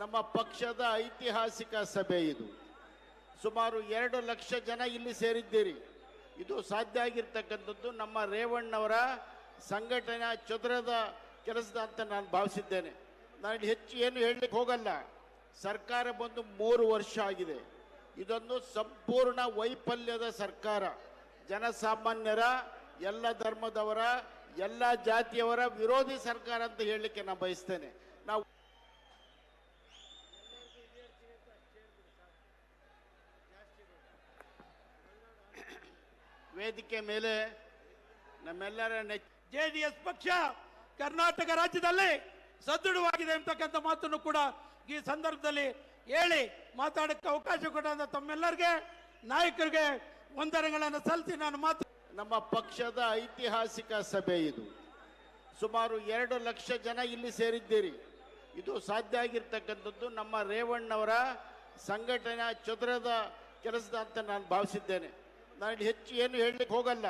ನಮ್ಮ ಪಕ್ಷದ ಐತಿಹಾಸಿಕ ಸಭೆ ಇದು. ಸುಮಾರು 2 ಲಕ್ಷ ಜನ ಇಲ್ಲಿ ಸೇರಿದ್ದೀರಿ. ಇದು ಸಾಧ್ಯ ಆಗಿರ್ತಕ್ಕಂಥದ್ದು ನಮ್ಮ ರೇವಣ್ಣವರ ಸಂಘಟನಾ ಚದುರದ ಕೆಲಸದ ಅಂತ ನಾನು ಭಾವಿಸಿದ್ದೇನೆ. ನಾನು ಹೆಚ್ಚು ಏನು ಹೇಳಲಿಕ್ಕೆ ಹೋಗಲ್ಲ. ಸರ್ಕಾರ ಬಂದು 3 ವರ್ಷ ಆಗಿದೆ. ಇದೊಂದು ಸಂಪೂರ್ಣ ವೈಫಲ್ಯದ ಸರ್ಕಾರ. ಜನಸಾಮಾನ್ಯರ, ಎಲ್ಲ ಧರ್ಮದವರ, ಎಲ್ಲ ಜಾತಿಯವರ ವಿರೋಧಿ ಸರ್ಕಾರ ಅಂತ ಹೇಳಲಿಕ್ಕೆ ನಾನು ಬಯಸ್ತೇನೆ. ನಾವು ವೇದಿಕೆ ಮೇಲೆ ನಮ್ಮೆಲ್ಲರ ಜೆಡಿಎಸ್ ಪಕ್ಷ ಕರ್ನಾಟಕ ರಾಜ್ಯದಲ್ಲಿ ಸದೃಢವಾಗಿದೆ ಅಂತಕ್ಕಂಥ ಮಾತನ್ನು ಕೂಡ ಈ ಸಂದರ್ಭದಲ್ಲಿ ಹೇಳಿ ಮಾತಾಡಕ್ಕೆ ಅವಕಾಶ ಕೊಟ್ಟ ತಮ್ಮೆಲ್ಲರಿಗೆ ನಾಯಕರಿಗೆ ವಂದನೆಗಳನ್ನು ಸಲ್ಲಿಸಿ ನಾನು ನಮ್ಮ ಪಕ್ಷದ ಐತಿಹಾಸಿಕ ಸಭೆ ಇದು. ಸುಮಾರು 2 ಲಕ್ಷ ಜನ ಇಲ್ಲಿ ಸೇರಿದ್ದೀರಿ. ಇದು ಸಾಧ್ಯ ಆಗಿರ್ತಕ್ಕಂಥದ್ದು ನಮ್ಮ ರೇವಣ್ಣವರ ಸಂಘಟನಾ ಚದುರದ ಕೆಲಸದ ಅಂತ ನಾನು ಭಾವಿಸಿದ್ದೇನೆ. ನಾನು ಹೆಚ್ಚು ಏನು ಹೇಳಲಿಕ್ಕೆ ಹೋಗಲ್ಲ.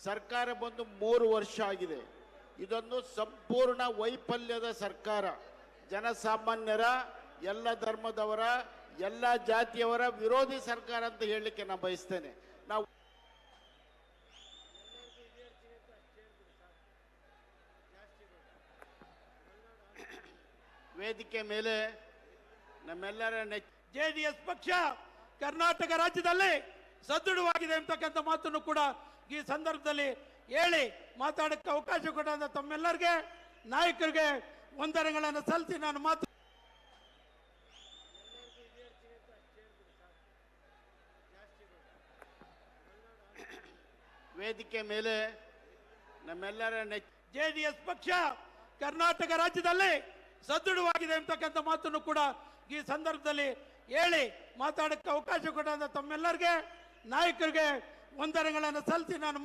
ಸರ್ಕಾರ ಬಂದು 3 ವರ್ಷ ಆಗಿದೆ. ಇದೊಂದು ಸಂಪೂರ್ಣ ವೈಫಲ್ಯದ ಸರ್ಕಾರ. ಜನಸಾಮಾನ್ಯರ, ಎಲ್ಲ ಧರ್ಮದವರ, ಎಲ್ಲ ಜಾತಿಯವರ ವಿರೋಧಿ ಸರ್ಕಾರ ಅಂತ ಹೇಳಲಿಕ್ಕೆ ನಾನು ಬಯಸ್ತೇನೆ. ನಾವು ವೇದಿಕೆ ಮೇಲೆ ನಮ್ಮೆಲ್ಲರ ಜೆಡಿಎಸ್ ಪಕ್ಷ ಕರ್ನಾಟಕ ರಾಜ್ಯದಲ್ಲಿ ಸದೃಢವಾಗಿದೆ ಅಂತಕ್ಕಂಥ ಮಾತನ್ನು ಕೂಡ ಈ ಸಂದರ್ಭದಲ್ಲಿ ಹೇಳಿ ಮಾತಾಡಕ್ಕೆ ಅವಕಾಶ ಕೊಟ್ಟ ತಮ್ಮೆಲ್ಲರಿಗೆ ನಾಯಕರಿಗೆ ವಂದನೆಗಳನ್ನು ಸಲ್ಲಿಸಿ ನಾನು ವೇದಿಕೆ ಮೇಲೆ ನಮ್ಮೆಲ್ಲರ ಜೆಡಿಎಸ್ ಪಕ್ಷ ಕರ್ನಾಟಕ ರಾಜ್ಯದಲ್ಲಿ ಸದೃಢವಾಗಿದೆ ಅಂತಕ್ಕಂಥ ಮಾತನ್ನು ಕೂಡ ಈ ಸಂದರ್ಭದಲ್ಲಿ ಹೇಳಿ ಮಾತಾಡಕ್ಕೆ ಅವಕಾಶ ಕೊಟ್ಟ ತಮ್ಮೆಲ್ಲರಿಗೆ ನಾಯಕರಿಗೆ ವಂದನೆಗಳನ್ನು ಸಲ್ಲಿಸಿ ನಾನು